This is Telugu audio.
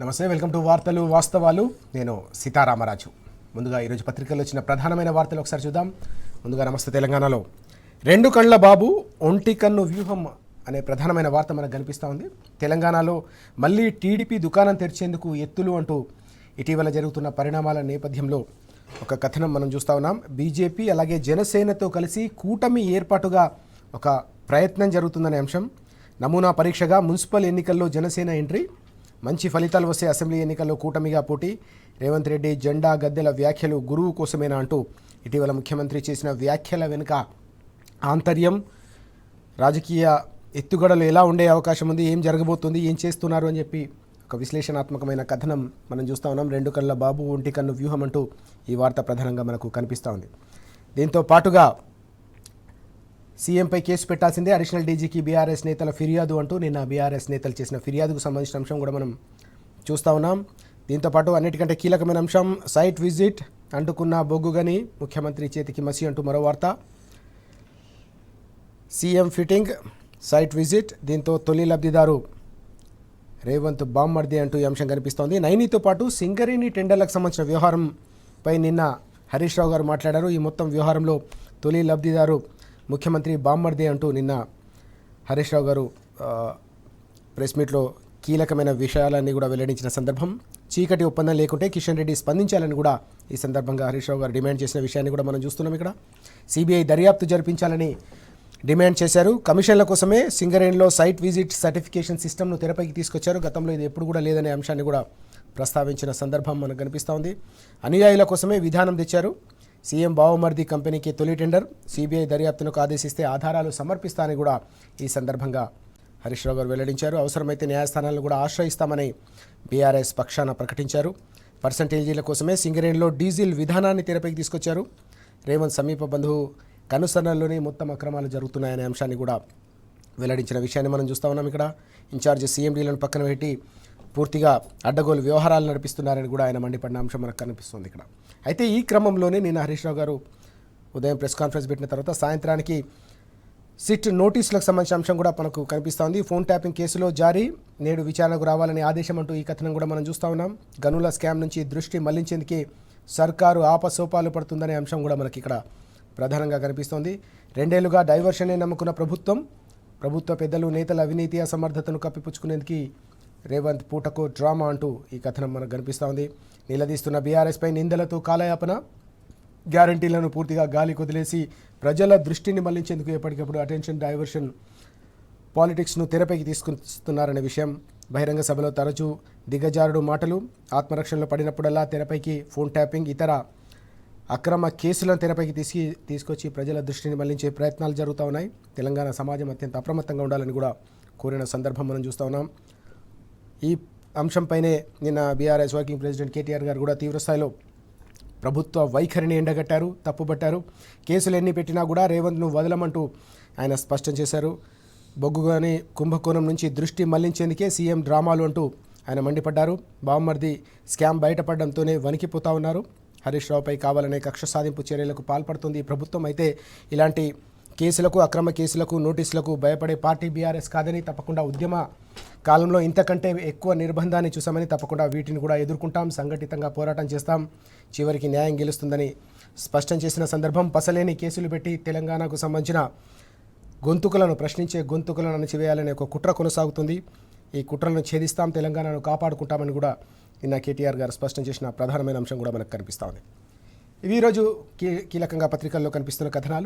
నమస్తే, వెల్కమ్ టు వార్తలు వాస్తవాలు. నేను సీతారామరాజు. ముందుగా ఈరోజు పత్రికల్లో వచ్చిన ప్రధానమైన వార్తలు ఒకసారి చూద్దాం. ముందుగా నమస్తే తెలంగాణలో రెండు కళ్ళ బాబు ఒంటి కన్ను వ్యూహం అనే ప్రధానమైన వార్త మనకు కనిపిస్తూ ఉంది. తెలంగాణలో మళ్ళీ టీడీపీ దుకాణం తెరిచేందుకు ఎత్తులు అంటూ ఇటీవల జరుగుతున్న పరిణామాల నేపథ్యంలో ఒక కథనం మనం చూస్తూ ఉన్నాం. బీజేపీ అలాగే జనసేనతో కలిసి కూటమి ఏర్పాటుగా ఒక ప్రయత్నం జరుగుతుందనే అంశం. నమూనా పరీక్షగా మున్సిపల్ ఎన్నికల్లో జనసేన ఎంట్రీ, మంచి ఫలితాలు వస్తే అసెంబ్లీ ఎన్నికల్లో కూటమిగా పోటీ, రేవంత్ రెడ్డి జెండా గద్దెల వ్యాఖ్యలు గురువు కోసమేనా అంటూ ఇటీవల ముఖ్యమంత్రి చేసిన వ్యాఖ్యల వెనుక ఆంతర్యం, రాజకీయ ఎత్తుగడలు ఎలా ఉండే అవకాశం ఉంది, ఏం జరగబోతుంది, ఏం చేస్తున్నారు అని చెప్పి ఒక విశ్లేషణాత్మకమైన కథనం మనం చూస్తూ ఉన్నాం. రెండు కళ్ళ బాబు ఒంటి కన్ను వ్యూహం అంటూ ఈ వార్త ప్రధానంగా మనకు కనిపిస్తూ ఉంది. దీంతో పాటుగా సీఎంపై కేసు పెట్టాల్సిందే, అడిషనల్ డీజీకి బీఆర్ఎస్ నేతల ఫిర్యాదు అంటూ నిన్న బీఆర్ఎస్ నేతలు చేసిన ఫిర్యాదుకు సంబంధించిన అంశం కూడా మనం చూస్తూ ఉన్నాం. దీంతోపాటు అన్నిటికంటే కీలకమైన అంశం సైట్ విజిట్, అంటుకున్న బొగ్గుగని ముఖ్యమంత్రి చేతికి మసి అంటూ మరో వార్త. సీఎం ఫిట్టింగ్ సైట్ విజిట్, దీంతో తొలి లబ్ధిదారు రేవంత్ బామ్మర్ది అంటూ ఈ అంశం కనిపిస్తోంది. నైనితో పాటు సింగరేణి టెండర్లకు సంబంధించిన వ్యవహారంపై నిన్న హరీష్ రావు గారు మాట్లాడారు. ఈ మొత్తం వ్యవహారంలో తొలి లబ్ధిదారు ముఖ్యమంత్రి బామ్మర్ది అంటూ నిన్న హరీష్ రావు గారు ప్రెస్ మీట్లో కీలకమైన విషయాలన్నీ కూడా వెల్లడించిన సందర్భం. చీకటి ఒప్పందం లేకుంటే కిషన్ రెడ్డి స్పందించాలని కూడా ఈ సందర్భంగా హరీష్ రావు గారు డిమాండ్ చేసిన విషయాన్ని కూడా మనం చూస్తున్నాం. ఇక్కడ సిబిఐ దర్యాప్తు జరిపించాలని డిమాండ్ చేశారు. కమిషన్ల కోసమే సింగరేణిలో సైట్ విజిట్ సర్టిఫికేషన్ సిస్టమ్ను తెరపైకి తీసుకొచ్చారు. గతంలో ఇది ఎప్పుడు కూడా లేదనే అంశాన్ని కూడా ప్రస్తావించిన సందర్భం మనకు కనిపిస్తూ ఉంది. అనుయాయుల కోసమే విధానం తెచ్చారు. సీఎం బావమర్ది కంపెనీకి తొలి టెండర్, సిబిఐ దర్యాప్తునకు ఆదేశిస్తే ఆధారాలు సమర్పిస్తానని కూడా ఈ సందర్భంగా హరీష్ రావు గారు వెల్లడించారు. అవసరమైతే న్యాయస్థానాలను కూడా ఆశ్రయిస్తామని బీఆర్ఎస్ పక్షాన ప్రకటించారు. పర్సంటేజీల కోసమే సింగరేణిలో డీజిల్ విధానాన్ని తెరపైకి తీసుకొచ్చారు. రేవంత్ సమీప బంధువు కనుసరణలోనే మొత్తం అక్రమాలు జరుగుతున్నాయనే అంశాన్ని కూడా వెల్లడించిన విషయాన్ని మనం చూస్తూ ఉన్నాం. ఇక్కడ ఇన్ఛార్జ్ సీఎండీలను పక్కన పెట్టి పూర్తిగా అడ్డగోలు వ్యవహారాలు నడిపిస్తున్నారని కూడా ఆయన మండిపడిన అంశం మనకు కనిపిస్తుంది ఇక్కడ. అయితే ఈ క్రమంలోనే నిన్న హరీష్ రావు గారు ఉదయం ప్రెస్ కాన్ఫరెన్స్ పెట్టిన తర్వాత సాయంత్రానికి సిట్ నోటీసులకు సంబంధించిన అంశం కూడా మనకు కనిపిస్తోంది. ఫోన్ ట్యాపింగ్ కేసులో జారీ, నేడు విచారణకు రావాలనే ఆదేశం అంటూ ఈ కథనం కూడా మనం చూస్తూ ఉన్నాం. గనుల స్కామ్ నుంచి దృష్టి మళ్లించేందుకే సర్కారు ఆపసోపాలు పడుతుందనే అంశం కూడా మనకి ఇక్కడ ప్రధానంగా కనిపిస్తోంది. 2 ఏళ్లుగా డైవర్షనే నమ్ముకున్న ప్రభుత్వ పెద్దలు నేతల అవినీతి అసమర్థతను కప్పిపుచ్చుకునేందుకు రేవంత్ పూటకు డ్రామా అంటూ ఈ కథనం మనకు కనిపిస్తూ ఉంది. నిలదీస్తున్న బీఆర్ఎస్పై నిందలతో కాలయాపన, గ్యారంటీలను పూర్తిగా గాలి కొదిలేసి ప్రజల దృష్టిని మళ్లించేందుకు ఎప్పటికప్పుడు అటెన్షన్ డైవర్షన్ పాలిటిక్స్ను తెరపైకి తీసుకొస్తున్నారనే విషయం. బహిరంగ సభలో తరచూ దిగజారుడు మాటలు, ఆత్మరక్షణలో పడినప్పుడల్లా తెరపైకి ఫోన్ ట్యాపింగ్, ఇతర అక్రమ కేసులను తెరపైకి తీసుకొచ్చి ప్రజల దృష్టిని మళ్లించే ప్రయత్నాలు జరుగుతూ ఉన్నాయి. తెలంగాణ సమాజం అత్యంత అప్రమత్తంగా ఉండాలని కూడా కోరిన సందర్భం మనం చూస్తూ ఉన్నాం. ఈ అంశంపైనే నిన్న బీఆర్ఎస్ వర్కింగ్ ప్రెసిడెంట్ కేటీఆర్ గారు కూడా తీవ్రస్థాయిలో ప్రభుత్వ వైఖరిని ఎండగట్టారు, తప్పుపట్టారు. కేసులు ఎన్ని పెట్టినా కూడా రేవంత్ను వదలమంటూ ఆయన స్పష్టం చేశారు. బొగ్గుగాని కుంభకోణం నుంచి దృష్టి మళ్లించేందుకే సీఎం డ్రామాలు అంటూ ఆయన మండిపడ్డారు. బామ్మర్ది స్కామ్ బయటపడడంతోనే వణికిపోతా ఉన్నారు. హరీష్ రావుపై కావాలనే కక్ష సాధింపు చర్యలకు పాల్పడుతుంది ప్రభుత్వం. అయితే ఇలాంటి కేసులకు, అక్రమ కేసులకు, నోటీసులకు భయపడే పార్టీ బీఆర్ఎస్ కాదని, తప్పకుండా ఉద్యమ కాలంలో ఇంతకంటే ఎక్కువ నిర్బంధాన్ని చూసామని, తప్పకుండా వీటిని కూడా ఎదుర్కొంటాం, సంఘటితంగా పోరాటం చేస్తాం, చివరికి న్యాయం గెలుస్తుందని స్పష్టం చేసిన సందర్భం. పసలేని కేసులు పెట్టి తెలంగాణకు సంబంధించిన గొంతుకులను, ప్రశ్నించే గొంతుకులను అణచివేయాలనే ఒక కుట్ర కొనసాగుతుంది. ఈ కుట్రలను ఛేదిస్తాం, తెలంగాణను కాపాడుకుంటామని కూడా నిన్న కేటీఆర్ గారు స్పష్టం చేసిన ప్రధానమైన అంశం కూడా మనకు కనిపిస్తూ ఉంది. ఇవి ఈరోజు కీలకంగా పత్రికల్లో కనిపిస్తున్న కథనాలు.